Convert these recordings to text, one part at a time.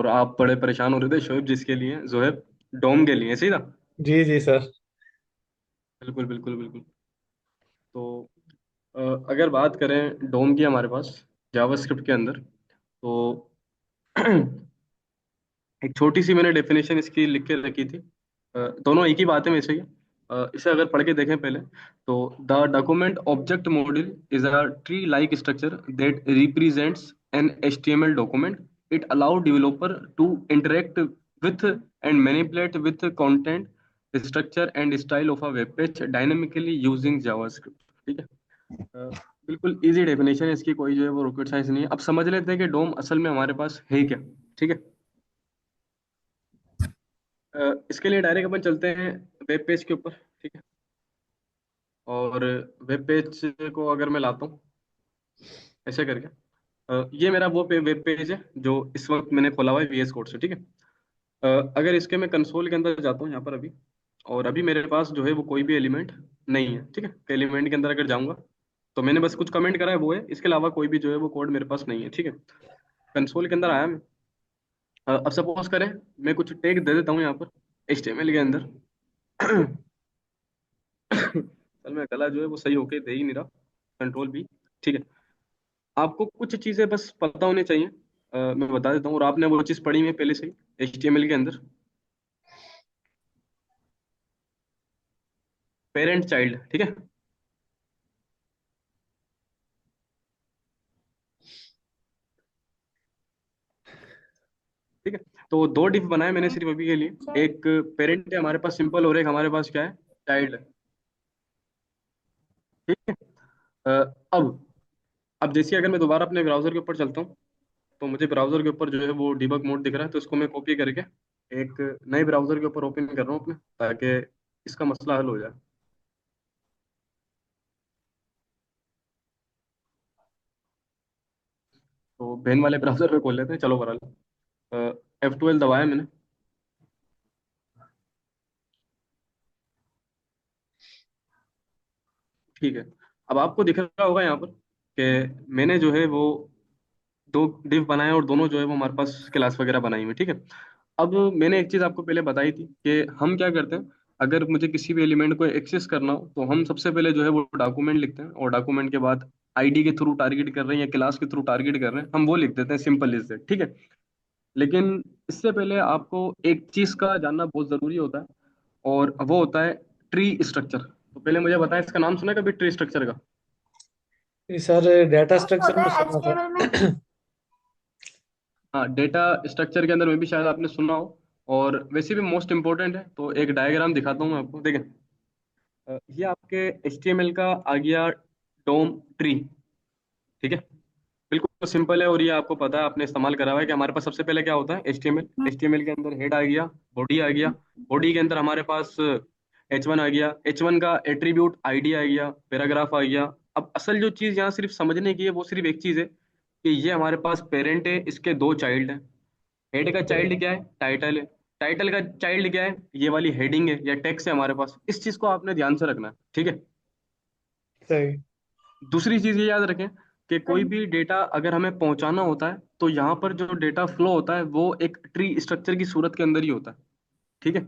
और आप बड़े परेशान हो रहे थे शोएब, जिसके लिए जोहेब, डोम के लिए, सही था। जी जी सर। बिल्कुल बिल्कुल बिल्कुल। तो अ, अगर बात करें डोम की हमारे पास जावास्क्रिप्ट के अंदर, तो एक छोटी सी मैंने डेफिनेशन इसकी लिख के रखी थी। दोनों एक ही बात है वैसे ही। इसे अगर पढ़ के देखें पहले, तो द document object module is a tree like structure that represents an HTML document. It allow developer to interact with and manipulate with content structure and style of a web page dynamically using JavaScript. ठीक है। अ, बिल्कुल easy definition है इसकी, कोई जो है वो rocket science नहीं है। अब समझ लेते हैं कि डोम असल में हमारे पास है क्या। ठीक है। इसके लिए डायरेक्ट अपन चलते हैं वेब पेज के ऊपर। ठीक है। और वेब पेज को अगर मैं लाता हूँ ऐसे करके, ये मेरा वो वेब पेज है जो इस वक्त मैंने खोला हुआ है VS कोड से। ठीक है। अगर इसके मैं कंसोल के अंदर जाता हूँ यहाँ पर अभी, और अभी मेरे पास जो है वो कोई भी एलिमेंट नहीं है। ठीक है। एलिमेंट के अंदर अगर जाऊंगा, तो मैंने बस कुछ कमेंट करा है वो है, इसके अलावा कोई भी जो है वो कोड मेरे पास नहीं है। ठीक है। कंसोल के अंदर आया मैं। अब सपोज करें मैं कुछ टैग दे देता हूँ यहाँ पर HTML के अंदर। चल मैं गला जो है वो सही होके दे ही नहीं रहा। कंट्रोल भी। ठीक है। आपको कुछ चीजें बस पता होनी चाहिए। मैं बता देता हूँ, और आपने वो चीज पढ़ी है पहले से ही HTML के अंदर। Parent child. ठीक है। ठीक है। तो दो डिफ बनाए मैंने सिर्फ अभी के लिए, एक पेरेंट है हमारे पास सिंपल, और एक हमारे पास क्या है, चाइल्ड है। ठीक है। अ, अब जैसे अगर मैं दोबारा अपने ब्राउजर के ऊपर चलता हूँ, तो मुझे ब्राउजर के ऊपर जो है वो डिबग मोड दिख रहा है, तो इसको मैं कॉपी करके एक नए ब्राउजर के ऊपर ओपन कर रहा हूँ अपने, ताकि इसका मसला हल हो जाए। तो बेन वाले ब्राउजर पे खोल लेते हैं, चलो बरल। F12 दबाया मैंने। ठीक है। अब आपको दिख रहा होगा यहाँ पर कि मैंने जो है वो दो डिव बनाए, और दोनों जो है वो हमारे पास क्लास वगैरह बनाई हुई। ठीक है। अब मैंने एक चीज आपको पहले बताई थी कि हम क्या करते हैं, अगर मुझे किसी भी एलिमेंट को एक्सेस करना हो, तो हम सबसे पहले जो है वो डॉक्यूमेंट लिखते हैं, और डॉक्यूमेंट के बाद ID के थ्रू टारगेट कर रहे हैं या क्लास के थ्रू टारगेट कर रहे हैं, हम वो लिख देते हैं, सिंपल इज दैट। ठीक है। लेकिन इससे पहले आपको एक चीज का जानना बहुत जरूरी होता है, और वो होता है ट्री स्ट्रक्चर। तो पहले मुझे बताएं, इसका नाम सुना है कभी ट्री स्ट्रक्चर का? जी सर, डेटा वो स्ट्रक्चर होता में है सुना था। HTML में। हाँ, डेटा स्ट्रक्चर के अंदर में भी शायद आपने सुना हो, और वैसे भी मोस्ट इंपॉर्टेंट है। तो एक डायग्राम दिखाता हूँ मैं आपको, देखें। ये आपके HTML का आ गया डोम ट्री। ठीक है। बिल्कुल सिंपल है, और ये आपको पता है, आपने इस्तेमाल करा हुआ है कि हमारे पास सबसे पहले क्या होता है, HTML के अंदर हेड आ गया, बॉडी आ गया, बॉडी के अंदर हमारे पास H1 आ गया, H1 का एट्रीब्यूट ID आ गया, पैराग्राफ आ गया। अब असल जो चीज यहाँ सिर्फ समझने की है, वो सिर्फ एक चीज है कि ये हमारे पास पेरेंट है, इसके दो चाइल्ड हैं। हेड का चाइल्ड क्या है, टाइटल है। टाइटल का चाइल्ड क्या है, ये वाली हेडिंग है या टेक्स्ट है हमारे पास। इस चीज को आपने ध्यान से रखना है। ठीक है। सही। दूसरी चीज ये याद रखें कि कोई भी डेटा अगर हमें पहुंचाना होता है, तो यहाँ पर जो डेटा फ्लो होता है वो एक ट्री स्ट्रक्चर की सूरत के अंदर ही होता है। ठीक है।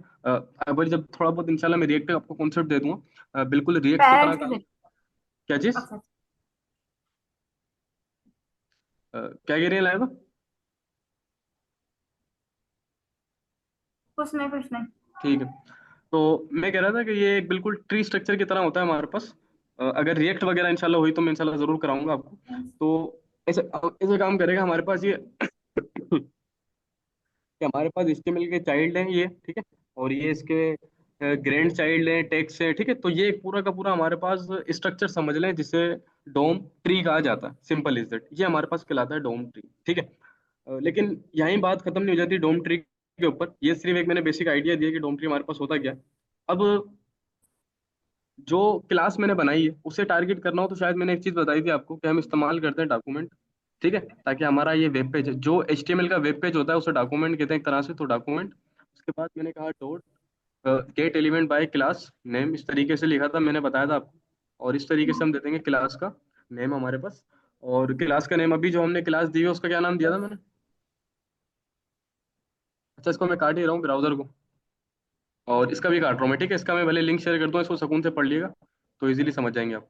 अब जब थोड़ा बहुत इंशाल्लाह मैं रिएक्ट का आपको कॉन्सेप्ट दे दूंगा, बिल्कुल रिएक्ट की तरह पेरेंट्स की काम। जगह। क्या चीज? अच्छा। क्या कह रही है लाइबा? कुछ नहीं कुछ नहीं। ठीक है। तो मैं कह रहा था कि ये एक बिल्कुल ट्री स्ट्रक्चर की तरह होता है हमारे पास। अगर रिएक्ट वगैरह इंशाल्लाह हुई तो मैं इंशाल्लाह जरूर कराऊंगा आपको। तो ऐसे ऐसे काम करेगा हमारे पास ये कि हमारे पास HTML के चाइल्ड हैं ये। ठीक है। और ये इसके ग्रैंड चाइल्ड हैं, टेक्स्ट हैं। ठीक है। तो ये एक पूरा का पूरा हमारे पास स्ट्रक्चर समझ लें, जिसे डोम ट्री कहा जाता है। सिंपल इज दैट, ये हमारे पास कहलाता है डोम ट्री। ठीक है। लेकिन यहीं बात खत्म नहीं हो जाती डोम ट्री के ऊपर। ये सिर्फ एक मैंने बेसिक आइडिया दिया कि डोम ट्री हमारे पास होता क्या है। अब जो क्लास मैंने बनाई है उसे टारगेट करना हो, तो शायद मैंने एक चीज बताई थी आपको कि हम इस्तेमाल करते हैं डॉक्यूमेंट। ठीक है। ताकि हमारा ये वेब पेज है, जो HTML का वेब पेज होता है उसे डॉक्यूमेंट कहते हैं एक तरह से, तो डॉक्यूमेंट। उसके बाद मैंने कहा dot get element by class name, इस तरीके से लिखा था, मैंने बताया था आपको। और इस तरीके से हम दे देंगे क्लास का नेम हमारे पास। और क्लास का नेम, अभी जो हमने क्लास दी है उसका क्या नाम दिया था मैंने? अच्छा, इसको मैं काट ही रहा हूँ ब्राउजर को, और इसका भी काट रहा हूँ मैं, ठीक है। इसका मैं भले लिंक शेयर कर दूँ, इसको सुकून से पढ़ लिएगा तो इजीली समझ जाएंगे आप।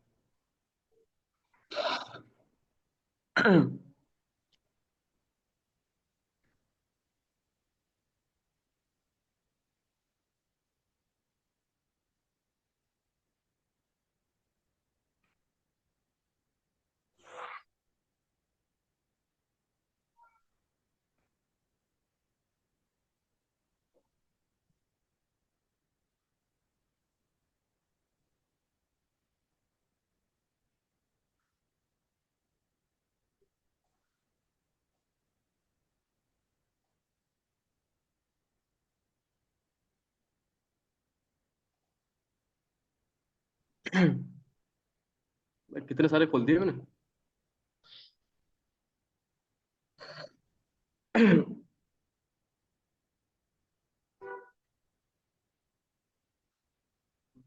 कितने सारे खोल दिए मैंने।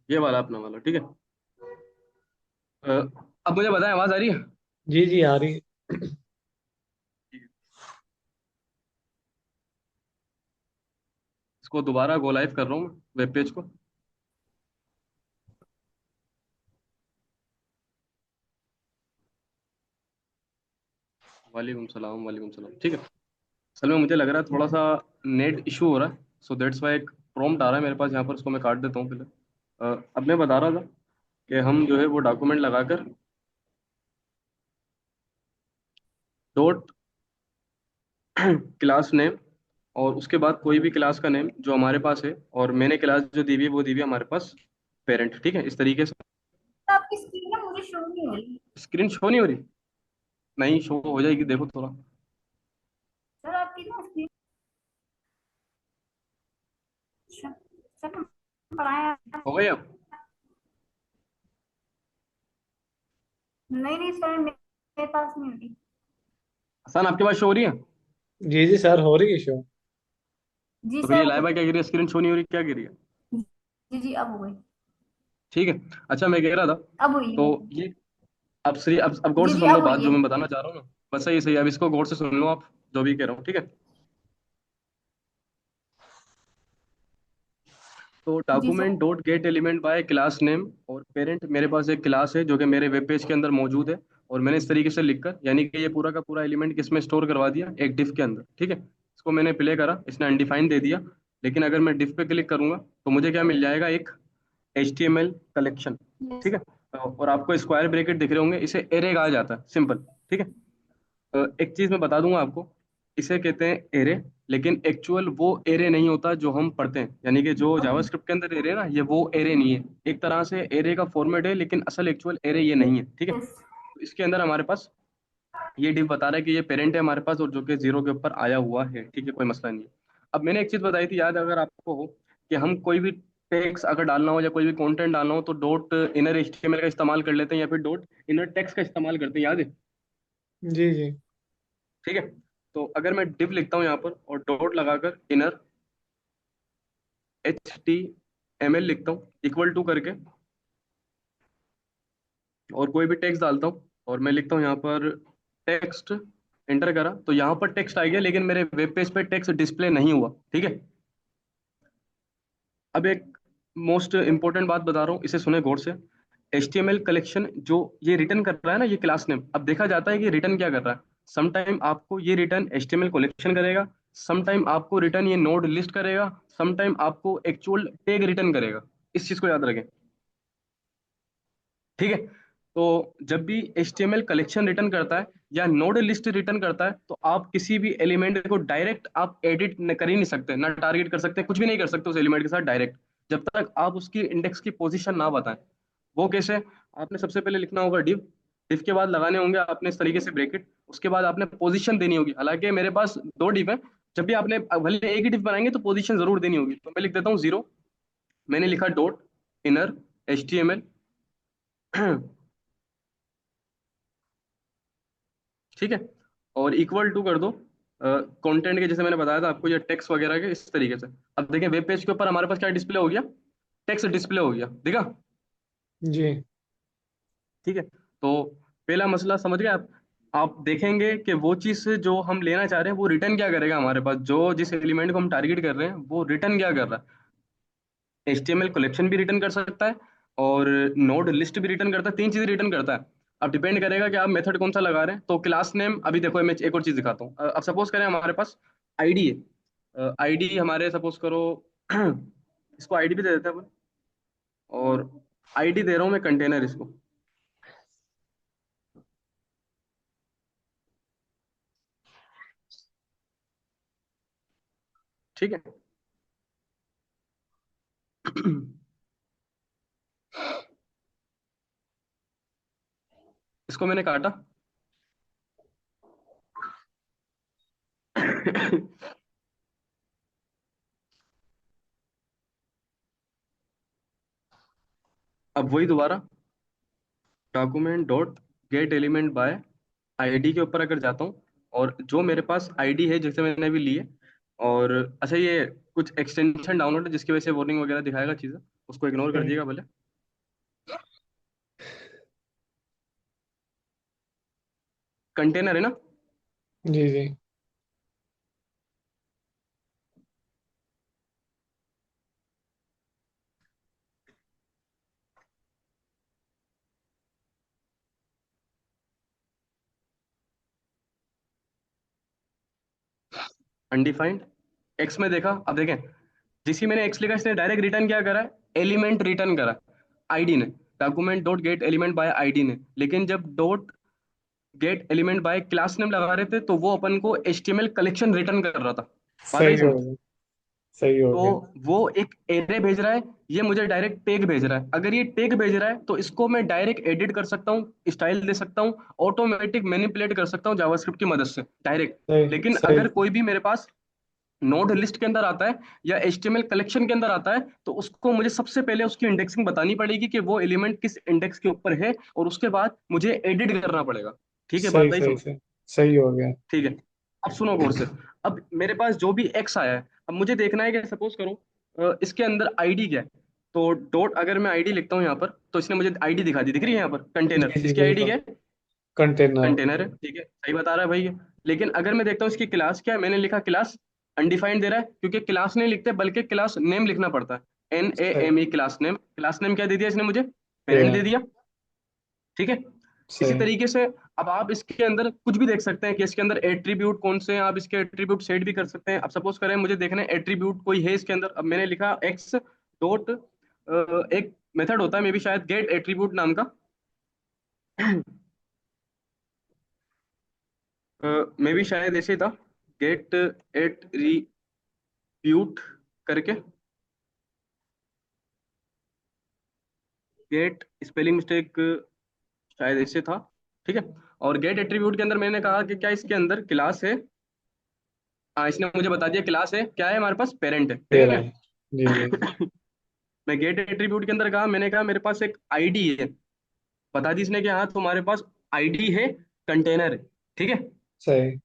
ये वाला अपना वाला, ठीक है। अ, अब मुझे बताएं, आवाज आ रही है? जी जी आ रही है। इसको दोबारा गो लाइव कर रहा हूँ वेब पेज को। वालेकुम सलाम, वालेकुम सलाम, ठीक है। असल में मुझे लग रहा है थोड़ा सा नेट इशू हो रहा है, सो दैट्स वाई एक प्रॉम्प्ट आ रहा है मेरे पास यहाँ पर, उसको मैं काट देता हूँ पहले। अब मैं बता रहा था कि हम जो है वो डॉक्यूमेंट लगाकर डॉट क्लास नेम, और उसके बाद कोई भी क्लास का नेम जो हमारे पास है, और मैंने क्लास जो दी हुई है वो दी हुई है हमारे पास पेरेंट, ठीक है, इस तरीके से। तो आपकी स्क्रीन ना मुझे शो नहीं हो रही। स्क्रीन शो नहीं हो रही? नहीं, शो हो जाएगी, देखो थोड़ा। सर आपकी ना स्क्रीन। सर सर, पढ़ाया। हो गई अब? नहीं नहीं सर, मेरे पास नहीं हो रही। हसन, आपके पास शो हो रही है? जी जी सर, हो रही है शो। जी तो फिर ये सर। लाइव क्या गिरी है, स्क्रीन शो नहीं हो रही, क्या गिरी है? जी जी अब हो गई। ठीक है। अच्छा, मैं कह रहा था, अब हुई तो है। ये अब सही, अब गौर जी से जी सुन लो अब बात हुई जो है। मैं बताना चाह रहा हूँ ना। बस सही सही, अब इसको गौर से सुन लो आप, जो भी कह रहा हूँ, ठीक है। तो जी sir. Document dot get element by class name और पेरेंट, मेरे पास एक क्लास है जो कि मेरे वेब पेज के अंदर मौजूद है, और मैंने इस तरीके से लिखकर, यानी कि ये पूरा का पूरा एलिमेंट किसमें स्टोर करवा दिया, एक डिफ के अंदर, ठीक है। इसको मैंने प्ले करा, इसने अनडिफाइंड दे दिया, लेकिन अगर मैं डिफ पे क्लिक करूंगा तो मुझे क्या मिल जाएगा, एक HTML कलेक्शन, यस। ठीक है। और आपको स्क्वायर ब्रैकेट दिख रहे होंगे, इसे एरे कहा जाता है, सिंपल, ठीक है। एक चीज मैं बता दूंगा आपको, इसे कहते हैं एरे, लेकिन एक्चुअल वो एरे नहीं होता जो हम पढ़ते हैं, यानी कि जो ओके। जावास्क्रिप्ट के अंदर एरे है ना, ये वो एरे नहीं है। एक तरह से एरे का फॉर्मेट है, लेकिन असल एक्चुअल एरे ये नहीं है, ठीक है। यस। तो इसके अंदर हमारे पास ये डिव बता रहा है कि ये पेरेंट है हमारे पास, और जो कि जीरो के ऊपर आया हुआ है, ठीक है, कोई मसला नहीं है। अब मैंने एक चीज बताई थी, याद अगर आपको हो, कि हम कोई भी टेक्स्ट अगर डालना हो या कोई भी कंटेंट डालना हो तो डॉट इनर HTML का इस्तेमाल कर लेते हैं, या फिर डॉट इनर टेक्स्ट का इस्तेमाल करते हैं, याद है? जी जी। ठीक है। तो अगर मैं डिव लिखता हूँ यहाँ पर और डॉट लगाकर इनर HTML लिखता हूँ इक्वल टू करके, और कोई भी टेक्स्ट डालता हूँ, और मैं लिखता हूँ यहाँ पर टेक्स्ट, एंटर करा तो यहाँ पर टेक्स्ट आ गया, लेकिन मेरे वेब पेज पे टेक्स्ट डिस्प्ले नहीं हुआ, ठीक है। अब एक मोस्ट इंपॉर्टेंट बात बता रहा हूँ, इसे सुने गौर से। HTML कलेक्शन जो ये रिटर्न कर रहा है ना, ये क्लास नेम, अब देखा जाता है कि रिटर्न क्या कर रहा है। समटाइम आपको ये रिटर्न HTML कलेक्शन करेगा, समटाइम आपको रिटर्न ये नोड लिस्ट करेगा, समटाइम आपको एक्चुअल टैग रिटर्न करेगा। इस चीज को याद रखें, ठीक है। तो जब भी HTML कलेक्शन रिटर्न करता है या नोड लिस्ट रिटर्न करता है, तो आप किसी भी एलिमेंट को डायरेक्ट आप एडिट कर ही नहीं सकते, ना टारगेट कर सकते, कुछ भी नहीं कर सकते उस एलिमेंट के साथ डायरेक्ट, जब तक आप उसकी इंडेक्स की पोजीशन ना बताएं। वो कैसे? आपने सबसे पहले लिखना होगा डिव, डिव के बाद लगाने होंगे आपने इस तरीके से ब्रैकेट, उसके बाद आपने पोजीशन देनी होगी। हालांकि मेरे पास दो डिव है, जब भी आपने भले एक ही डिव बनाएंगे तो पोजीशन जरूर देनी होगी। तो मैं लिख देता हूँ जीरो, मैंने लिखा डॉट इनर HTML, ठीक है, और इक्वल टू कर दो कंटेंट के, जैसे मैंने बताया था आपको, ये टेक्स्ट वगैरह के इस तरीके से। अब देखें वेब पेज के ऊपर हमारे पास क्या डिस्प्ले हो गया, टेक्स्ट डिस्प्ले हो गया, देखा? जी। ठीक है। तो पहला मसला समझ गए आप? आप देखेंगे कि वो चीज जो हम लेना चाह रहे हैं वो रिटर्न क्या करेगा हमारे पास, जो जिस एलिमेंट को हम टारगेट कर रहे हैं वो रिटर्न क्या कर रहा है। HTML कलेक्शन भी रिटर्न कर सकता है, और नोड लिस्ट भी रिटर्न करता है, तीन चीजें रिटर्न करता है। अब डिपेंड करेगा कि आप मेथड कौन सा लगा रहे हैं। तो क्लास नेम, अभी देखो मैं एक और चीज दिखाता हूँ। अब सपोज करें हमारे पास आईडी है, आईडी हमारे सपोज करो इसको आईडी भी दे देते हैं अपन, और आईडी दे रहा हूँ मैं कंटेनर इसको, ठीक है। इसको मैंने काटा। अब वही दोबारा document dot get element bye ID के ऊपर अगर जाता हूँ, और जो मेरे पास आईडी है जैसे मैंने अभी लिए, और अच्छा ये कुछ एक्सटेंशन डाउनलोड है जिसकी वजह से वार्निंग वगैरह दिखाएगा चीज़ें, उसको इग्नोर कर हम्म, दिएगा भले। कंटेनर है ना। जी जी। अनडिफाइंड एक्स में देखा, अब देखें जिसी मैंने एक्स लिखा इसने डायरेक्ट रिटर्न क्या करा है, एलिमेंट रिटर्न करा, आईडी ने। Document dot get element bye ID ने, लेकिन जब dot get element by class name लगा रहे थे तो वो अपन को HTML कलेक्शन रिटर्न कर रहा था। बात आई सही हो समझ। गया। सही हो तो गया। वो एक एरे भेज रहा है, ये मुझे डायरेक्ट टैग भेज रहा है। अगर ये टैग भेज रहा है तो इसको मैं डायरेक्ट एडिट कर सकता हूँ, स्टाइल दे सकता हूँ, ऑटोमेटिक मैनिपुलेट कर सकता हूँ जावास्क्रिप्ट की मदद से डायरेक्ट। सही लेकिन सही। अगर कोई भी मेरे पास नोड लिस्ट के अंदर आता है या HTML कलेक्शन के अंदर आता है, तो उसको मुझे सबसे पहले उसकी इंडेक्सिंग बतानी पड़ेगी कि वो एलिमेंट किस इंडेक्स के ऊपर है, और उसके बाद मुझे एडिट करना पड़ेगा। ठीक है, सही बात आई सही समझ। सही। सही हो गया। ठीक है। अब सुनो गौर से। अब मेरे पास जो भी एक्स आया है, अब मुझे देखना है कि सपोज करो इसके अंदर आईडी क्या है। तो डॉट अगर मैं आईडी लिखता हूँ यहाँ पर, तो इसने मुझे आईडी दिखा दी, दिख रही है यहाँ पर कंटेनर, जी जी इसकी आईडी क्या बिल्कुल। है, कंटेनर। कंटेनर है, ठीक है, सही बता रहा है भाई ये। लेकिन अगर मैं देखता हूँ इसकी क्लास क्या है, मैंने लिखा क्लास, अनडिफाइंड दे रहा है, क्योंकि क्लास नहीं लिखते बल्कि क्लास नेम लिखना पड़ता है, सही। NAME class name. Class name क्या दे दिया इसने मुझे, पेरेंट दे पेरेंट। दिया, ठीक है। इसी सही। तरीके से अब आप इसके अंदर कुछ भी देख सकते हैं कि इसके अंदर एट्रीब्यूट कौन से हैं, आप इसके एट्रीब्यूट सेट भी कर सकते हैं। अब सपोज करें मुझे देखना है एट्रीब्यूट कोई है इसके अंदर, अब मैंने लिखा एक्स डॉट, एक मेथड होता है मे बी शायद गेट एट्रीब्यूट नाम का, मे बी शायद ऐसे ही था, गेट एट्रीब्यूट करके, गेट स्पेलिंग मिस्टेक शायद ऐसे था, ठीक है। और गेट एट्रीब्यूट के अंदर मैंने कहा कि क्या इसके अंदर क्लास है। हाँ, इसने मुझे बता दिया क्लास है क्या है हमारे पास, पेरेंट है, ठीक है। पेरेंट। जी जी। मैं गेट एट्रीब्यूट के अंदर कहा, मैंने कहा मेरे पास एक आईडी है, बता दी इसने कि हाँ तुम्हारे पास आईडी है, कंटेनर है, ठीक है। सही।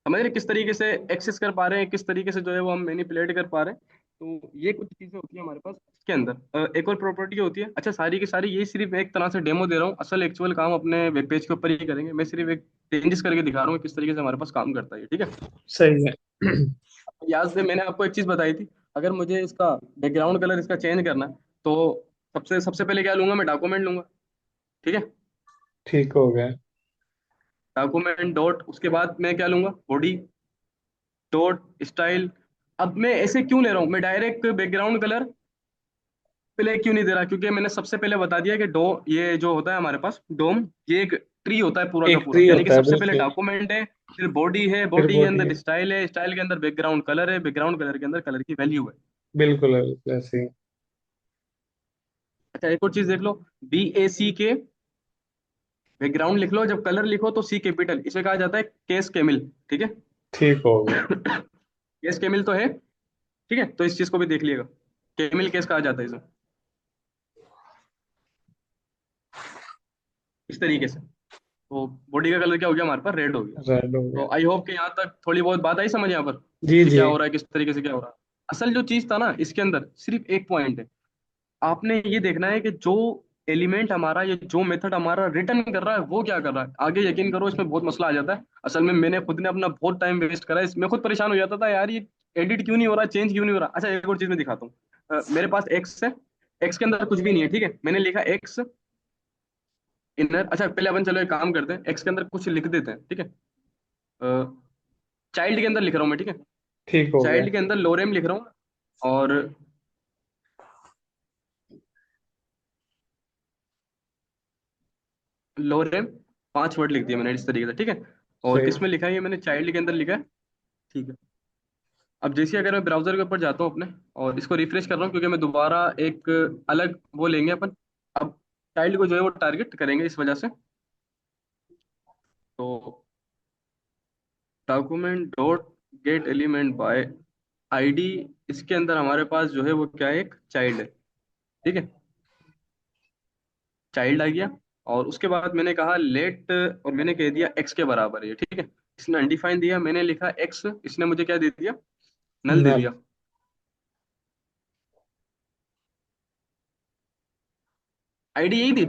समझ रहे किस तरीके से एक्सेस कर पा रहे हैं, किस तरीके से जो है वो हम मैनिपुलेट कर पा रहे हैं। तो ये कुछ चीजें होती है हमारे पास इसके अंदर। एक और प्रॉपर्टी होती है, अच्छा सारी की सारी ये सिर्फ एक तरह से डेमो दे रहा हूँ, असल एक्चुअल काम अपने वेब पेज के ऊपर ही करेंगे। मैं सिर्फ एक चेंजेस करके दिखा रहा हूँ किस तरीके से हमारे पास काम करता है ये, ठीक है। सही है। याद से मैंने आपको एक चीज बताई थी, अगर मुझे इसका बैकग्राउंड कलर इसका चेंज करना है, तो सबसे सबसे पहले क्या लूंगा, मैं डॉक्यूमेंट लूंगा, ठीक है। ठीक हो गया। डॉक्यूमेंट डॉट, उसके बाद मैं क्या लूंगा, बॉडी डॉट स्टाइल। अब मैं ऐसे क्यों ले रहा हूँ, मैं डायरेक्ट बैकग्राउंड कलर पहले क्यों नहीं दे रहा, क्योंकि मैंने सबसे पहले बता दिया कि डो, ये जो होता है हमारे पास डोम, ये एक ट्री होता है पूरा का एक पूरा, ट्री यानी कि होता है सबसे पहले बिल्कुल। डॉक्यूमेंट है, फिर बॉडी है, फिर बॉडी के बॉडी अंदर है। स्टाइल है, स्टाइल के अंदर बैकग्राउंड कलर है, बैकग्राउंड कलर के अंदर कलर की वैल्यू है। बिल्कुल बिल्कुल ऐसे ही। अच्छा एक और चीज देख लो, BAC के बैकग्राउंड लिख लो, जब कलर लिखो तो C कैपिटल, इसे कहा जाता है केस केमिल, ठीक है। ठीक हो गया। केस केमिल तो है, ठीक है, तो इस चीज को भी देख लिएगा, केमिल केस कहा जाता है इसे, इस तरीके से। तो बॉडी का कलर क्या हो गया हमारे पास, रेड हो गया। रेड हो तो गया। आई होप कि यहाँ तक थोड़ी बहुत बात आई समझ यहाँ पर, जी कि जी। क्या हो रहा है, किस तरीके से क्या हो रहा है। असल जो चीज था ना इसके अंदर सिर्फ एक पॉइंट है, आपने ये देखना है कि जो एलिमेंट हमारा, ये जो मेथड हमारा रिटर्न कर रहा है वो क्या कर रहा है, आगे यकीन करो इसमें बहुत मसला आ जाता है। असल में मैंने खुद ने अपना बहुत टाइम वेस्ट करा है मैं खुद परेशान हो जाता था यार, ये एडिट क्यों नहीं हो रहा, चेंज क्यों नहीं हो रहा। अच्छा एक और चीज मैं दिखाता हूँ। मेरे पास एक्स है, एक्स के अंदर कुछ भी नहीं है, ठीक है, मैंने लिखा एक्स इनर। अच्छा पहले अपन चलो एक काम करते हैं, एक्स के अंदर कुछ लिख देते हैं, ठीक है। चाइल्ड के अंदर लिख रहा हूँ मैं, ठीक है। ठीक हो गया। चाइल्ड के अंदर लोरेम लिख रहा हूँ, और लोरेम 5 वर्ड लिख दिया मैंने इस तरीके से, ठीक है। और सही। किस में लिखा है, ये मैंने चाइल्ड के अंदर लिखा है, ठीक है। अब जैसे अगर मैं ब्राउजर के ऊपर जाता हूँ अपने, और इसको रिफ्रेश कर रहा हूँ, क्योंकि मैं दोबारा एक अलग वो लेंगे अपन। अब चाइल्ड को जो है वो टारगेट करेंगे इस वजह से। तो document dot get element bye ID, इसके अंदर हमारे पास जो है वो क्या है, एक चाइल्ड है, ठीक है। चाइल्ड आ गया, और उसके बाद मैंने कहा लेट, और मैंने कह दिया एक्स के बराबर है ये, ठीक है। इसने अनडिफाइन दिया, मैंने लिखा एक्स, इसने मुझे क्या दे दिया, नल दे नल। दिया। आईडी यही थी।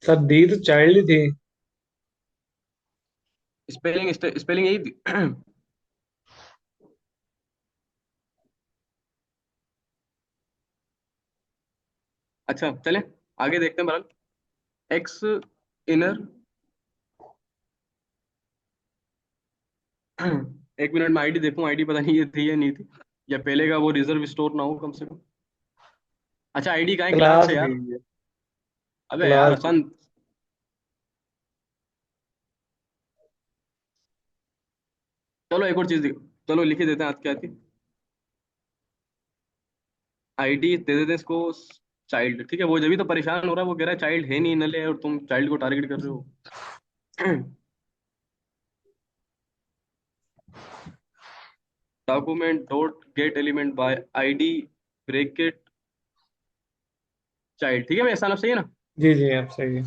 सर दी तो चाइल्ड ही थी। स्पेलिंग स्पेलिंग यही थी। अच्छा चले आगे देखते हैं बरल। X inner. एक मिनट में आईडी देखूं, आईडी पता नहीं ये थी या नहीं थी, या पहले का वो रिजर्व स्टोर ना हो कम से कम। अच्छा आईडी का है, क्लास क्लास है दी यार। है। अबे यार क्लास। आसान। चलो एक और चीज चलो लिख ही देते हैं आज क्या थी। आईडी दे देते हैं इसको, चाइल्ड, ठीक है। वो जब भी तो परेशान हो रहा है, वो कह रहा है चाइल्ड है नहीं, नले है, और तुम चाइल्ड को टारगेट कर रहे हो। Document dot get element bye ID bracket child, ठीक है भाई, आसान सही है ना। जी जी, आप सही है।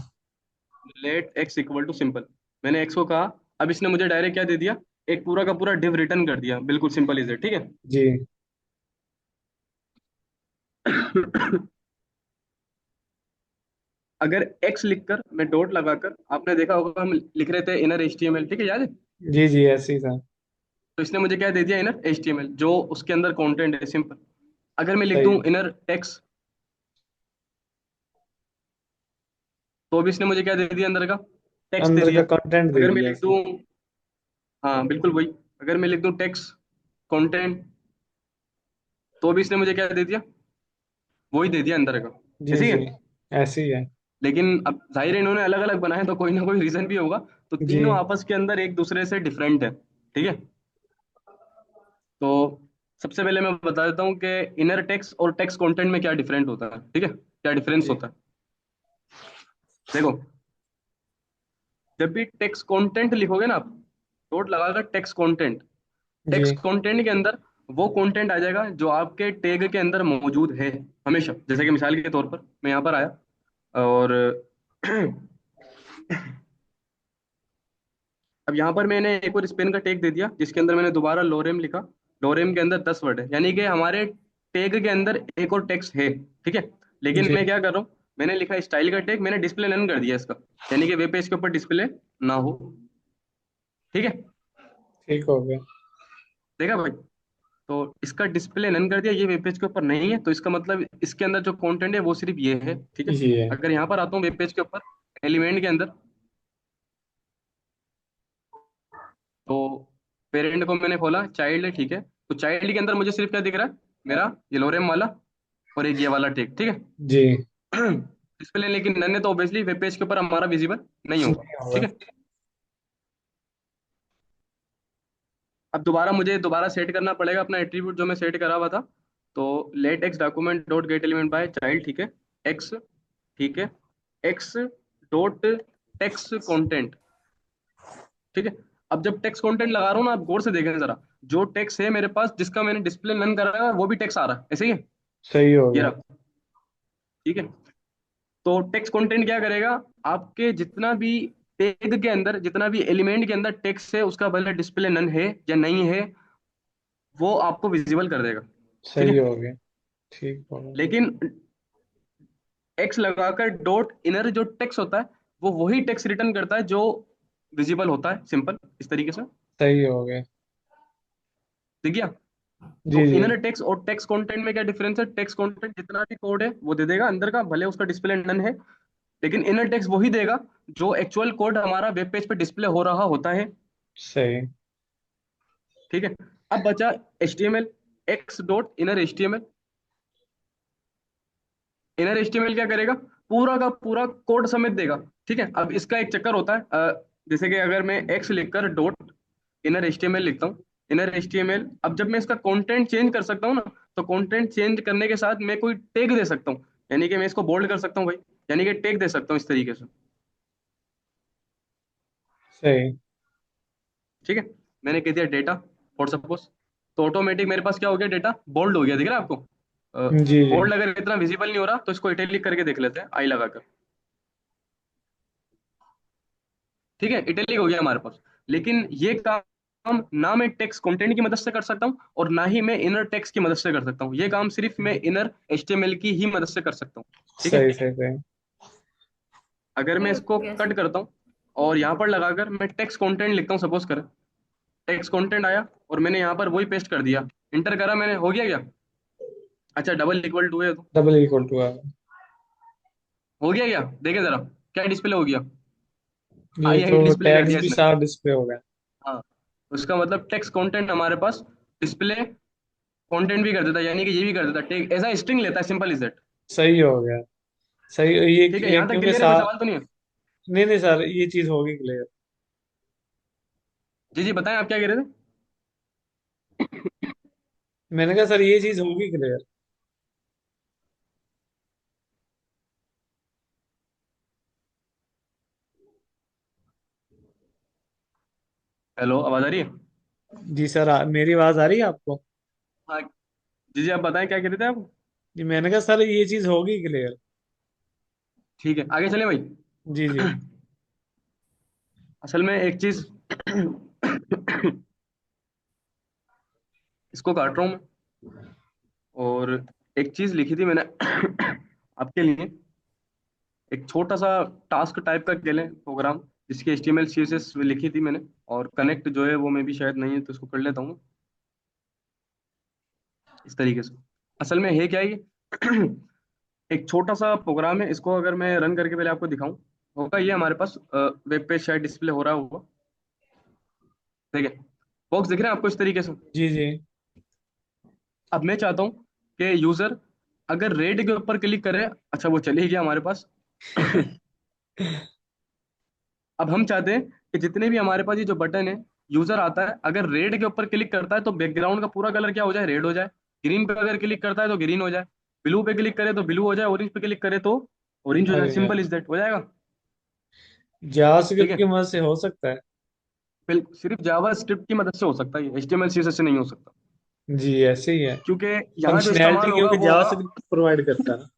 Let x equal to simple, मैंने एक्स को कहा। अब इसने मुझे डायरेक्ट क्या दे दिया, एक पूरा का पूरा डिव रिटर्न कर दिया, बिल्कुल सिंपल इज इट, ठीक है। जी अगर एक्स लिखकर मैं डॉट लगाकर, आपने देखा होगा हम लिख रहे थे inner H T M L, ठीक है, याद है। जी जी, ऐसे ही था। तो इसने मुझे क्या दे दिया, inner H T M L, जो उसके अंदर कंटेंट है, सिंपल। अगर मैं लिख दूं सही। इनर टेक्स्ट, तो भी इसने मुझे क्या दे दिया, अंदर का टेक्स्ट दे अंदर का दिया। कंटेंट दे अगर मैं दिया लिख सर। दूं, हाँ बिल्कुल वही, अगर मैं लिख दूं टेक्स्ट कंटेंट, तो भी इसने मुझे क्या दे दिया, वही दे दिया अंदर का। जी ऐसे ही जी, है। ऐसे ही है। लेकिन अब जाहिर है इन्होंने अलग अलग बनाए, तो कोई ना कोई रीजन भी होगा। तो जी तीनों आपस के अंदर एक दूसरे से डिफरेंट है, ठीक है। तो सबसे पहले मैं बता देता हूँ कि इनर टेक्स्ट और टेक्स्ट कंटेंट में क्या डिफरेंट होता है, ठीक है, क्या डिफरेंस जी होता है। देखो, जब भी टेक्स्ट कंटेंट लिखोगे ना आप, डॉट लगाकर टेक्स्ट कंटेंट, टेक्स्ट जी। कंटेंट के अंदर वो कंटेंट आ जाएगा जो आपके टैग के अंदर मौजूद है हमेशा। जैसे कि मिसाल के तौर पर मैं यहाँ पर आया, और अब यहाँ पर मैंने एक और स्पेन का टैग दे दिया, जिसके अंदर मैंने दोबारा लोरेम लिखा। लोरेम के अंदर 10 वर्ड है, यानी कि हमारे टैग के अंदर एक और टेक्स्ट है, ठीक है। लेकिन जी। मैं क्या कर रहा हूँ, मैंने लिखा स्टाइल का टैग, मैंने डिस्प्ले नन कर दिया इसका, यानी कि वेब पेज के ऊपर डिस्प्ले ना हो, ठीक है। ठीक हो गया। देखा भाई, तो इसका डिस्प्ले नन कर दिया, ये वेब पेज के ऊपर नहीं है, तो इसका मतलब इसके अंदर जो कंटेंट है वो सिर्फ ये है, ठीक है। ये है। अगर यहाँ पर आता हूँ वेब पेज के ऊपर, एलिमेंट के अंदर, तो पेरेंट को मैंने खोला, चाइल्ड है, ठीक है। तो चाइल्ड के अंदर मुझे सिर्फ क्या दिख रहा है, मेरा ये लोरेम वाला, और एक ये वाला टेक, ठीक जी। है। डिस्प्ले लेकिन नन है, तो ऑब्वियसली वेब पेज के ऊपर हमारा विजिबल नहीं होगा, नहीं होगा। ठीक है। अब दोबारा मुझे दोबारा सेट करना पड़ेगा अपना एट्रीब्यूट जो मैं सेट करा हुआ था। तो let x document dot get element by child, ठीक है, एक्स, ठीक है, एक्स डॉट टेक्स्ट कंटेंट, ठीक है। अब जब टेक्स्ट कंटेंट लगा रहा हूँ ना, आप गौर से देखें जरा, जो टेक्स्ट है मेरे पास जिसका मैंने डिस्प्ले नन करा है, वो भी टेक्स्ट आ रहा है, ऐसे ही है। सही हो ये गया। रहा, ठीक है। तो टेक्स्ट कंटेंट क्या करेगा, आपके जितना भी टैग के अंदर, जितना भी एलिमेंट के अंदर टेक्स्ट है, उसका भले डिस्प्ले नन है या नहीं है, वो आपको विजिबल कर देगा, ठीक है। सही हो गया। ठीक होगा। लेकिन एक्स लगाकर डॉट इनर जो टेक्स्ट होता है वो वही टेक्स्ट रिटर्न करता है जो विजिबल होता है, सिंपल इस तरीके से। सही हो गया। ठीक है। जी तो जी। इनर टेक्स्ट और टेक्स्ट कंटेंट में क्या डिफरेंस है? टेक्स्ट कंटेंट जितना भी कोड है वो दे देगा अंदर का, भले उसका डिस्प्ले नन है, लेकिन इनर टेक्स्ट वही देगा जो एक्चुअल कोड हमारा वेब पेज पे डिस्प्ले हो रहा होता है। सही। ठीक है। अब बचा HTML, x dot inner HTML। Inner HTML क्या करेगा? पूरा का पूरा कोड समेत देगा। ठीक है। अब इसका एक चक्कर होता है, जैसे कि अगर मैं एक्स लिखकर डॉट इनर HTML लिखता हूँ, इनर HTML, अब जब मैं इसका कंटेंट चेंज कर सकता हूँ ना, तो कंटेंट चेंज करने के साथ मैं कोई टैग दे सकता हूँ, यानी कि मैं इसको बोल्ड कर सकता हूँ भाई, यानी कि टैग दे सकता हूँ इस तरीके से। सही। ठीक है। मैंने कह दिया डेटा, फॉर सपोज, तो ऑटोमेटिक मेरे पास क्या हो गया, डेटा बोल्ड हो गया, दिख रहा है आपको? जी जी। बोल्ड अगर इतना विजिबल नहीं हो रहा तो इसको इटैलिक करके देख लेते हैं, आई लगाकर। ठीक है, इटैलिक हो गया हमारे पास। लेकिन ये काम ना मैं टेक्स्ट कंटेंट की मदद से कर सकता हूँ और ना ही मैं इनर टेक्स्ट की मदद से कर सकता हूँ, ये काम सिर्फ मैं इनर HTML की ही मदद से कर सकता हूँ। ठीक है। सही सही सही। अगर मैं ये इसको कैसे? कट करता हूँ और यहाँ पर लगाकर मैं टेक्स्ट कंटेंट लिखता हूँ, सपोज कर, टेक्स्ट कंटेंट आया और मैंने यहाँ पर वही पेस्ट कर दिया, इंटर करा मैंने, हो गया क्या? अच्छा, डबल इक्वल टू है तो डबल इक्वल टू है। हो गया क्या? देखे जरा, क्या डिस्प्ले हो गया? ये आई आई तो डिस्प्ले कर टैग्स दिया भी इसने। साथ डिस्प्ले हो गए। हाँ, उसका मतलब टेक्स्ट कंटेंट हमारे पास डिस्प्ले कंटेंट भी कर देता है, यानी कि ये भी कर देता है, टेक ऐसा स्ट्रिंग लेता है, सिंपल इज दैट। सही हो गया। सही ठीक है, यहाँ तक क्योंकि क्लियर है, कोई सवाल तो नहीं है? नहीं नहीं सर, ये चीज होगी क्लियर। जी जी, बताएं आप क्या कह रहे थे? मैंने कहा सर ये चीज होगी क्लियर। हेलो, आवाज आ रही है? जी सर, मेरी आवाज आ रही है आपको? हाँ। जी जी, आप बताएं क्या कह रहे थे आप? जी मैंने कहा सर ये चीज होगी क्लियर। ठीक है, आगे चले भाई। जी जी। असल में एक चीज इसको काट रहा हूँ मैं, और एक चीज लिखी थी मैंने आपके लिए, एक छोटा सा टास्क टाइप का खेलें प्रोग्राम, जिसकी HTML CSS लिखी थी मैंने, और कनेक्ट जो है वो मैं भी शायद नहीं है, तो इसको कर लेता हूँ इस तरीके से। असल में है क्या है ये एक छोटा सा प्रोग्राम है, इसको अगर मैं रन करके पहले आपको दिखाऊं, होगा ये हमारे पास वेब पेज शायद डिस्प्ले हो रहा होगा। ठीक है, बॉक्स दिख रहे हैं आपको इस तरीके से? जी जी। अब मैं चाहता हूँ कि यूजर अगर रेड के ऊपर क्लिक करे, अच्छा वो चले ही गया हमारे पास अब हम चाहते हैं कि जितने भी हमारे पास ये जो बटन है, यूजर आता है अगर रेड के ऊपर क्लिक करता है तो बैकग्राउंड का पूरा कलर क्या हो जाए, रेड हो जाए। ग्रीन पे अगर क्लिक करता है तो ग्रीन हो जाए। ब्लू पे क्लिक करे तो ब्लू हो जाए। ऑरेंज पे क्लिक करे तो ऑरेंज हो जाए। अच्छा, सिंपल इज दैट, हो जाएगा। ठीक जावास्क्रिप्ट है। की मदद से हो सकता है? बिल्कुल, सिर्फ जावा स्क्रिप्ट की मदद से हो सकता है, ये HTML CSS से नहीं हो सकता। जी ऐसे ही है। क्योंकि यहाँ जो इस्तेमाल फंक्शनैलिटी होगा क्योंकि वो होगा, जावास्क्रिप्ट प्रोवाइड करता है ना।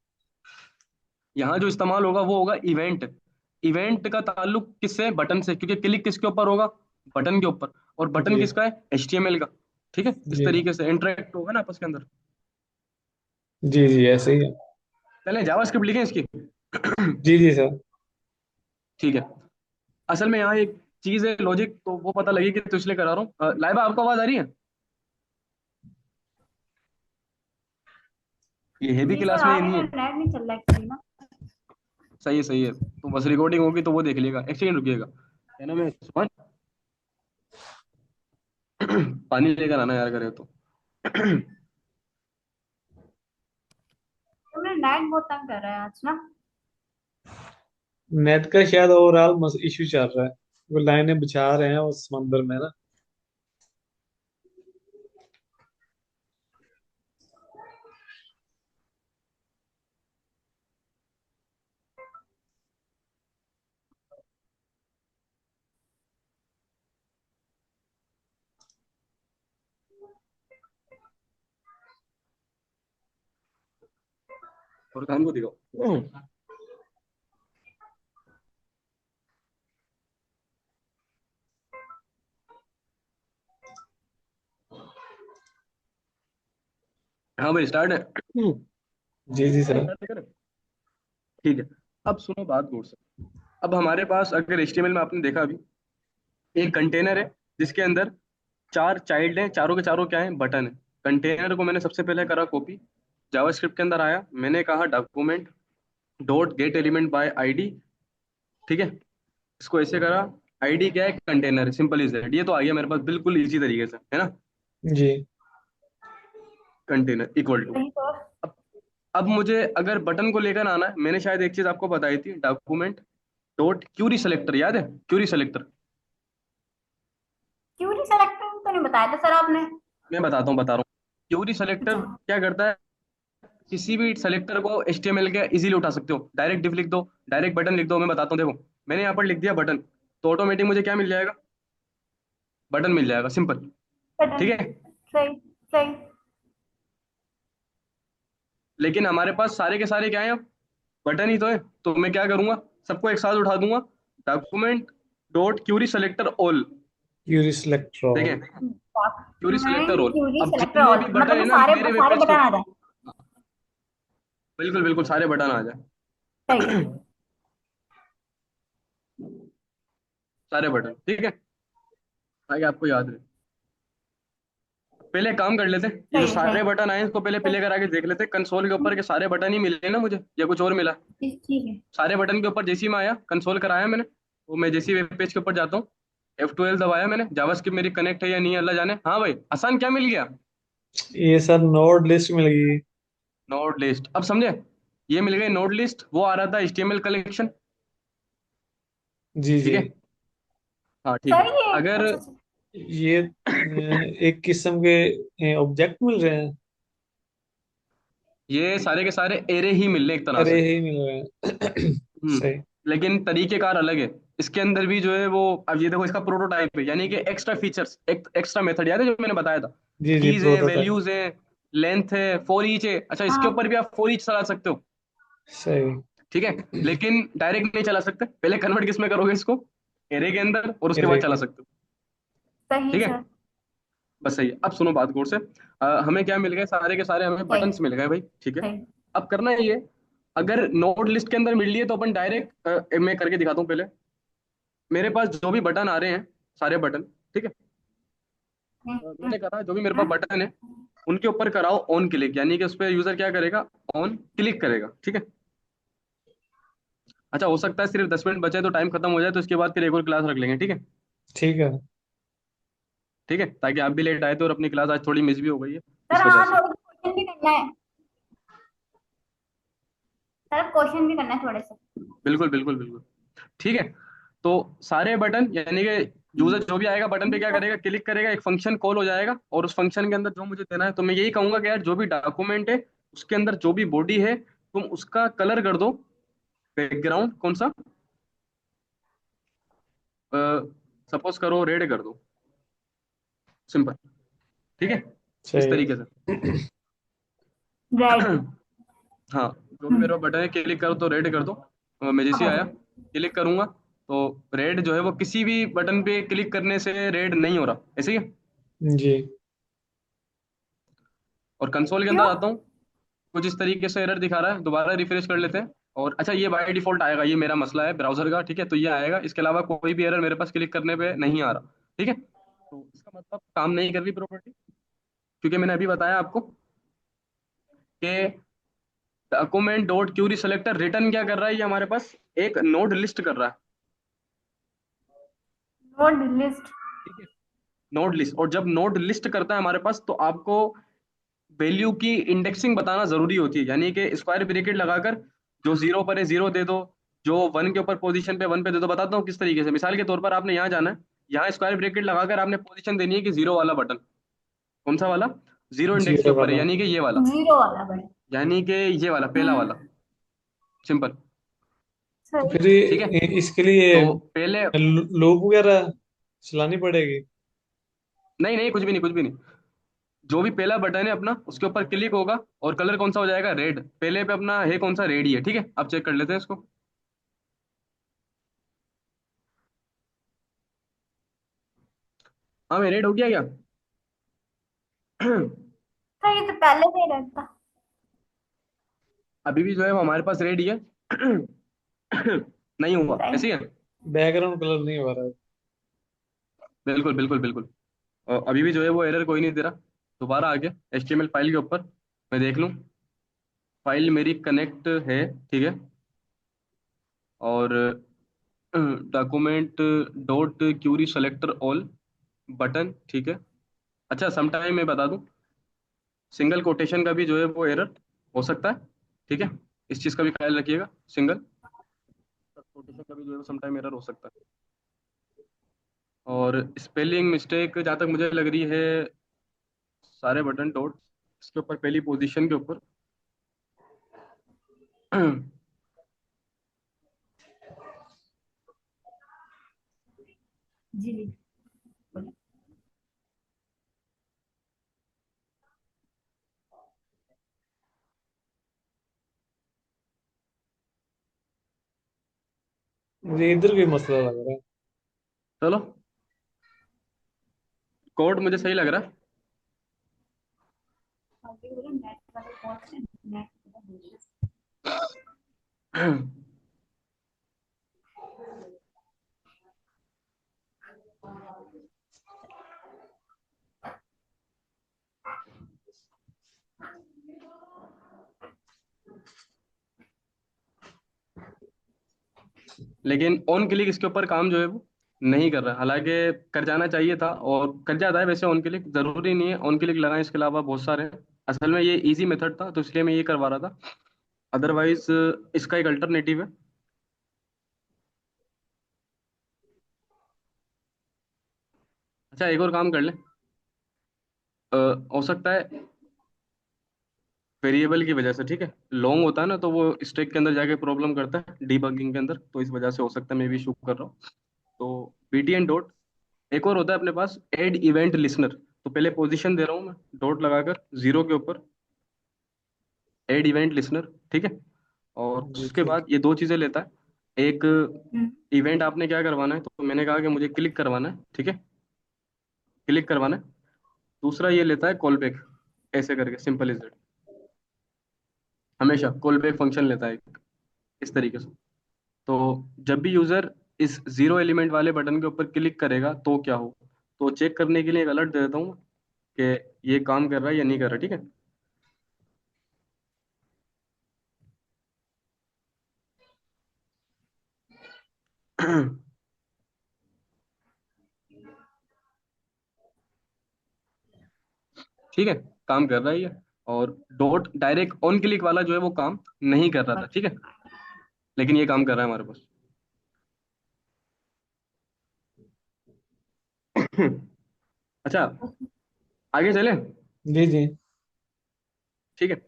यहाँ जो इस्तेमाल होगा वो होगा इवेंट। इवेंट का ताल्लुक किससे? बटन से, क्योंकि क्लिक किसके ऊपर होगा? बटन के ऊपर। और बटन जी किसका है? HTML का। ठीक है, इस जी तरीके से इंटरेक्ट होगा ना आपस के अंदर। जी। जी ऐसे ही है। पहले जावास्क्रिप्ट लिखें इसकी जी जी सर। ठीक है। असल में यहाँ एक चीज है, लॉजिक, तो वो पता लगी कि तो इसलिए करा रहा हूँ। लाइबा, आपको आवाज आ रही है? ये है भी जी सर, क्लास में, आ ये रही नहीं है, है? नेट नहीं चल रहा एक्चुअली ना। सही है, सही है, तो बस रिकॉर्डिंग होगी तो वो देख लेगा। एक सेकंड रुकिएगा, क्या नाम है, सुमन? पानी लेकर आना यार, करे तो तो मेरा नेट बहुत तंग कर रहा है आज ना। नेट का शायद ओवरऑल इशू चल रहा है। वो लाइनें बिछा रहे हैं उस समंदर में ना। और खान को दिखाओ हाँ भाई स्टार्ट है। जी जी सर। स्टार्ट करें। ठीक है। अब सुनो बात गौर से। अब हमारे पास अगर एचटीएमएल में आपने देखा अभी, एक कंटेनर है जिसके अंदर चार चाइल्ड हैं, चारों के चारों क्या हैं, बटन है। कंटेनर को मैंने सबसे पहले करा कॉपी, जावास्क्रिप्ट के अंदर आया, मैंने कहा document dot get element bye ID. ठीक है, इसको ऐसे करा। आईडी क्या है, कंटेनर, सिंपल इज दैट। ये तो आ गया मेरे पास बिल्कुल इजी तरीके से, है ना। जी कंटेनर इक्वल टू। वही तो। अब अब मुझे अगर बटन को लेकर आना है, मैंने शायद एक चीज आपको बताई थी, डॉक्यूमेंट डॉट क्यूरी सेलेक्टर, याद है क्यूरी सेलेक्टर। क्यूरी सेलेक्टर तो नहीं बताया था सर आपने। मैं बताता हूँ, बता रहा हूँ। क्यूरी सेलेक्टर अच्छा। क्या करता है, किसी भी सेलेक्टर को एचटीएमएल के इजीली उठा सकते हो, डायरेक्ट डिफ लिख दो, डायरेक्ट बटन लिख दो। मैं बताता हूँ, देखो मैंने यहाँ पर लिख दिया बटन, तो ऑटोमेटिक मुझे क्या मिल जाएगा, बटन मिल जाएगा, सिंपल। बटन। ठीक है। सही। सही। लेकिन हमारे पास सारे के सारे क्या है, अब बटन ही तो है। तो मैं क्या करूंगा, सबको एक साथ उठा दूंगा, document dot query selector all. Query select all. देखें, query selector document all. Query अब सेलेक्टर जितने ऑल भी बटन है मतलब ना सारे मेरे वेब सारे पेज के बटन आ ऊपर, जाए। बिल्कुल बिल्कुल सारे बटन आ सही जाए। है। सारे बटन, ठीक है, ताकि आपको याद रहे। पहले एक काम कर लेते हैं, ये जो सही है। सारे सही। बटन आए हैं, इसको पहले प्ले करा के देख लेते हैं कंसोल के ऊपर के सारे बटन ही मिले ना मुझे, या कुछ और मिला। ठीक ठीक है। सारे बटन के ऊपर जैसे ही मैं आया, कंसोल कराया मैंने, वो मैं जैसे ही वेब पेज के ऊपर जाता हूँ, F12 दबाया मैंने, जावास्क्रिप्ट मेरी कनेक्ट है या नहीं है अल्लाह जाने। हाँ भाई, आसान क्या मिल गया, ये सर नोड लिस्ट मिल गई। Node list. अब समझे, ये मिल गई नोड लिस्ट, वो आ रहा था HTML कलेक्शन। जी ठीक जी। है। हाँ ठीक है। सही है। अगर अच्छा अच्छा। ये एक किस्म के ऑब्जेक्ट मिल रहे हैं। ये सारे के सारे एरे ही मिल रहे हैं एक तरह अरे से। ही मिल रहे हैं। सही। लेकिन तरीकेकार अलग है। इसके अंदर भी जो है वो, अब ये देखो इसका प्रोटोटाइप है, यानी कि एक्स्ट्रा फीचर्स, एक एक्स्ट्रा मेथड याद है जो मैंने बताया था, जी जी कीज है, प्रोटोटाइप। वैल्यूज है, लेंथ है, फॉर ईच है। अच्छा, इसके ऊपर हाँ। भी आप फॉर ईच चला सकते हो। सही। ठीक है। लेकिन डायरेक्ट नहीं चला सकते, पहले कन्वर्ट किस में करोगे इसको, एरे के अंदर, और उसके बाद अरे चला सकते हो। सही ठीक है, सर। बस सही है। अब सुनो बात गौर से। हमें क्या मिल गए, सारे के सारे हमें सही। बटन्स मिल गए भाई, ठीक है। सही। अब करना ये, अगर नोड लिस्ट के अंदर मिल लिए तो अपन डायरेक्ट, मैं करके दिखाता हूँ पहले। मेरे पास जो भी बटन आ रहे हैं, सारे बटन, ठीक है, मैंने कहा जो भी मेरे पास हम्म। बटन है, उनके ऊपर कराओ ऑन क्लिक, यानी कि उस पर यूजर क्या करेगा, ऑन क्लिक करेगा। ठीक है। अच्छा, हो सकता है सिर्फ 10 मिनट बचे तो टाइम खत्म हो जाए, तो इसके बाद फिर एक और क्लास रख लेंगे, ठीक है। ठीक है। ठीक है, ताकि आप भी लेट आए थे और अपनी क्लास आज थोड़ी मिस भी हो गई है, सर इस वजह हाँ से। थोड़ा क्वेश्चन भी करना है। सर क्वेश्चन भी करना है थोड़े से। बिल्कुल बिल्कुल बिल्कुल। ठीक है। तो सारे बटन, यानी कि यूजर जो भी आएगा बटन पे क्या सर। करेगा, क्लिक करेगा, एक फंक्शन कॉल हो जाएगा, और उस फंक्शन के अंदर जो मुझे देना है, तो मैं यही कहूंगा कि यार जो भी डॉक्यूमेंट है उसके अंदर जो भी बॉडी है, तुम उसका कलर कर दो, बैकग्राउंड कौन सा, सपोज करो रेड कर दो, सिंपल। ठीक है, इस सही। तरीके से। रेड। हाँ, जो भी मेरे हम्म। पास बटन है, क्लिक करो तो रेड कर दो। मैं अब जैसे ही आ आया जाए। क्लिक करूंगा, तो रेड जो है वो किसी भी बटन पे क्लिक करने से रेड नहीं हो रहा, ऐसे ही है। जी। और कंसोल के अंदर क्यों। आता हूँ, कुछ इस तरीके से एरर दिखा रहा है, दोबारा रिफ्रेश कर लेते हैं। और अच्छा, ये बाय डिफॉल्ट आएगा, ये मेरा मसला है ब्राउजर का, ठीक है, तो ये आएगा, इसके अलावा कोई भी एरर मेरे पास क्लिक करने पे नहीं आ रहा। ठीक है, तो इसका मतलब काम नहीं कर रही प्रॉपर्टी, क्योंकि मैंने अभी बताया आपको कि document dot query selector return क्या कर रहा है, ये हमारे पास एक नोड लिस्ट कर रहा है। Note list. ठीक है, नोड लिस्ट। और जब नोड लिस्ट करता है हमारे पास, तो आपको वैल्यू की इंडेक्सिंग बताना जरूरी होती है, यानी कि स्क्वायर ब्रैकेट लगाकर, जो जीरो पर है जीरो दे दो, जो वन के ऊपर पोजीशन पे वन पे दे दो। बताता हूँ किस तरीके से, मिसाल के तौर पर आपने यहाँ जाना है, यहाँ स्क्वायर ब्रैकेट लगाकर आपने पोजीशन देनी है कि जीरो वाला बटन, कौन सा वाला, जीरो इंडेक्स के जीरो ऊपर है, वाला। यानी कि ये वाला, जीरो वाला बड़े। यानी कि ये वाला पहला वाला, हम्म। सिंपल। तो सही। फिर ठीक है, इसके लिए तो पहले, लूप वगैरह चलानी पड़ेगी। नहीं नहीं, कुछ भी नहीं, कुछ भी नहीं। जो भी पहला बटन है अपना, उसके ऊपर क्लिक होगा, और कलर कौन सा हो जाएगा, रेड। पहले पे अपना है कौन सा, रेड ही है। ठीक है, अब चेक कर लेते हैं इसको। हाँ, मैं रेड हो गया क्या। तो ये तो पहले से ही रहता। अभी भी जो है वो हमारे पास रेडी है। नहीं हुआ सही। ऐसे ही है। बैकग्राउंड कलर नहीं हो रहा है। बिल्कुल बिल्कुल बिल्कुल। और अभी भी जो है वो एरर कोई नहीं दे रहा। दोबारा आके HTML फाइल के ऊपर मैं देख लूँ, फाइल मेरी कनेक्ट है, ठीक है। और document dot query selector all button, ठीक है। अच्छा, समटाइम मैं बता दूं, सिंगल कोटेशन का भी जो है वो एरर हो सकता है, ठीक है। इस चीज़ का भी ख्याल रखिएगा, सिंगल कोटेशन का भी जो है समटाइम एरर हो सकता है। और स्पेलिंग मिस्टेक जहाँ तक मुझे लग रही है, सारे बटन डॉट इसके ऊपर पहली पोजीशन के ऊपर। जी जी। बोलिए। मुझे इधर भी मसला लग रहा है। चलो, कोड मुझे सही लग रहा अभी बोलो नेट वाले कौन से नेट। है। लेकिन ऑन क्लिक इसके ऊपर काम जो है वो नहीं कर रहा, हालांकि कर जाना चाहिए था और कर जाता है वैसे। ऑन क्लिक जरूरी नहीं है ऑन क्लिक लगाएं, इसके अलावा बहुत सारे हैं। असल में ये इजी मेथड था तो इसलिए मैं ये करवा रहा था। अदरवाइज इसका एक अल्टरनेटिव है। अच्छा, एक और काम कर ले। हो सकता है वेरिएबल की वजह से, ठीक है, लॉन्ग होता है ना तो वो स्टैक के अंदर जाके प्रॉब्लम करता है डीबगिंग के अंदर, तो इस वजह से हो सकता है मैं भी इशू कर रहा हूँ। तो btn डॉट, एक और होता है अपने पास एड इवेंट लिसनर। तो पहले पोजीशन दे रहा हूँ मैं डॉट लगाकर जीरो के ऊपर, एड इवेंट लिसनर, ठीक है। और जी उसके ठीक। बाद ये दो चीजें लेता है। एक, हम्म। इवेंट आपने क्या करवाना है, तो मैंने कहा कि मुझे क्लिक करवाना है, ठीक है, क्लिक करवाना है। दूसरा ये लेता है कॉल बैक, ऐसे करके सिंपल इज इट। हमेशा कॉल बैक फंक्शन लेता है इस तरीके से। तो जब भी यूजर इस जीरो एलिमेंट वाले बटन के ऊपर क्लिक करेगा तो क्या हो, तो चेक करने के लिए एक अलर्ट दे देता हूँ कि ये काम कर रहा है या नहीं कर रहा, ठीक है। ठीक है, काम कर रहा है ये। और डॉट डायरेक्ट ऑन क्लिक वाला जो है वो काम नहीं कर रहा था, ठीक है, लेकिन ये काम कर रहा है हमारे पास। अच्छा, आगे चले। जी जी। ठीक है।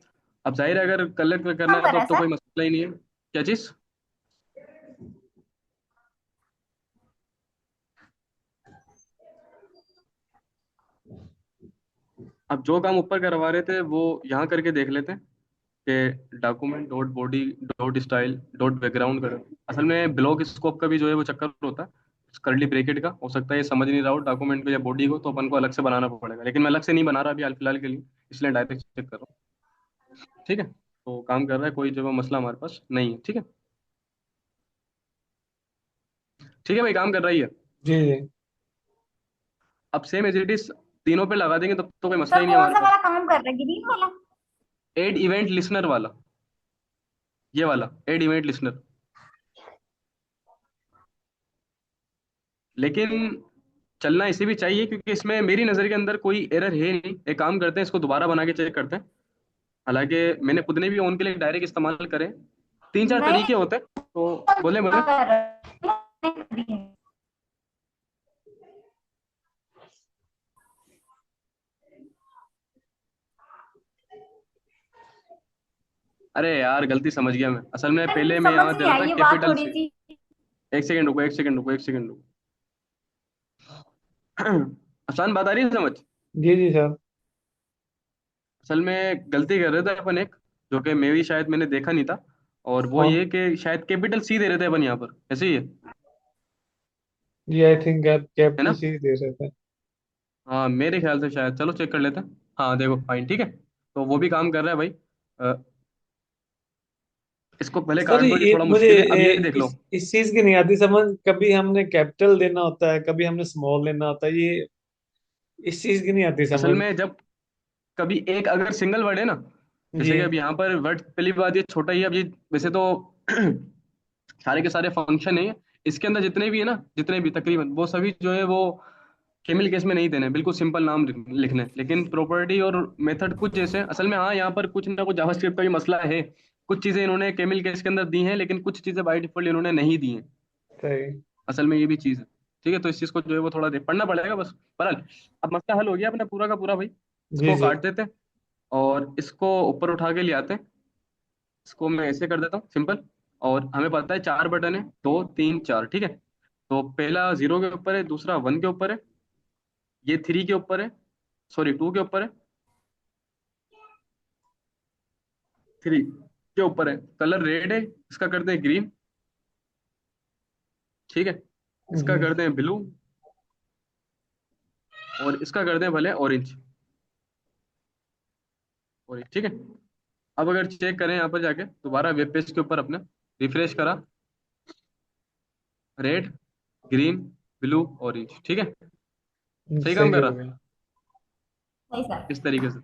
अब जाहिर है अगर कलर करना काम है कर तो रहा अब है तो सर। कोई मसला ही नहीं है। क्या चीज? अब जो काम ऊपर करवा रहे थे वो यहाँ करके देख लेते हैं कि document dot body dot style dot background कर। असल में ब्लॉक स्कोप का भी जो है वो चक्कर होता है, करली ब्रेकेट का। हो सकता है ये समझ नहीं रहा हो डॉक्यूमेंट को या बॉडी को, तो अपन को अलग से बनाना पड़ेगा, लेकिन मैं अलग से नहीं बना रहा अभी हाल फिलहाल के लिए, इसलिए डायरेक्ट चेक कर रहा हूँ। ठीक है, तो काम कर रहा है, कोई जो है मसला हमारे पास नहीं है, ठीक है। ठीक है भाई, काम कर रही है। जी जी। अब सेम एज इट इज तीनों पे लगा देंगे तब तो कोई मसला सर ही नहीं है कौन हमारे सा पास। वाला काम कर रहा है, ग्रीन वाला? एड इवेंट लिसनर वाला, ये वाला एड इवेंट लिसनर। लेकिन चलना इसे भी चाहिए क्योंकि इसमें मेरी नज़र के अंदर कोई एरर है नहीं। एक काम करते हैं, इसको दोबारा बना के चेक करते हैं। हालांकि मैंने खुद ने भी ऑन के लिए डायरेक्ट इस्तेमाल करे, तीन चार नहीं तरीके होते हैं, तो बोले बोले। कर रहा है। अरे यार, गलती समझ गया मैं। असल में सर पहले मैं समझ यहाँ दे नहीं रहा था आई ये बात कैपिटल थोड़ी से। सी। एक सेकंड रुको, एक सेकंड रुको, एक सेकंड रुको। आसान बात आ रही है समझ। जी जी सर। असल में गलती कर रहे थे अपन एक, जो कि मैं भी शायद मैंने देखा नहीं था। और वो हाँ ये कि शायद कैपिटल सी दे रहे थे अपन यहाँ पर, ऐसे ही है जी, आई थिंक आप है कैपिटल ना। सी दे रहे थे। हाँ मेरे ख्याल से शायद, चलो चेक कर लेते हैं। हाँ देखो, फाइन, ठीक है। तो वो भी काम कर रहा है भाई। अ, इसको पहले सर काट दो, ये ये थोड़ा मुझे मुश्किल है, अब ये देख लो। इस चीज की नहीं आती समझ। कभी हमने कैपिटल देना होता है, कभी हमने स्मॉल लेना होता है, ये इस चीज की नहीं आती असल समझ। में जब कभी एक अगर सिंगल वर्ड है ना, जी। जैसे कि अब यहाँ पर वर्ड पहली बात ये छोटा ही है, अब ये वैसे तो सारे के सारे फंक्शन है, इसके अंदर जितने भी है ना, जितने भी तकरीबन वो सभी जो है वो केमिकल केस में नहीं देने, बिल्कुल सिंपल नाम लिखने हैं। लेकिन प्रॉपर्टी और मेथड कुछ जैसे असल में, हाँ यहाँ पर कुछ ना कुछ जावास्क्रिप्ट का भी मसला है। कुछ चीजें इन्होंने केमिकल केस के अंदर दी हैं, लेकिन कुछ चीजें बाय डिफॉल्ट इन्होंने नहीं दी हैं। सही। असल में ये भी चीज है। ठीक है, तो इस चीज को जो है वो थोड़ा पढ़ना पड़ेगा बस। बहरहाल अब मसला हल हो गया अपना पूरा का पूरा भाई। जी इसको जी। काट देते हैं और इसको ऊपर उठा के ले आते हैं। इसको मैं ऐसे कर देता हूँ सिंपल। और हमें पता है चार बटन है, दो तीन चार, ठीक है। तो पहला जीरो के ऊपर है, दूसरा वन के ऊपर है, ये थ्री के ऊपर है, सॉरी टू के ऊपर है, थ्री के ऊपर है। कलर रेड है, इसका करते हैं ग्रीन, ठीक है। इसका हम्म। करते हैं ब्लू, और इसका करते हैं भले ऑरेंज। ऑरेंज, ठीक है। अब अगर चेक करें यहाँ पर जाके दोबारा वेब पेज के ऊपर अपने, रिफ्रेश करा, रेड, ग्रीन, ब्लू, ऑरेंज, ठीक है। सही काम सही कर हो रहा गया। सही सर। इस तरीके से।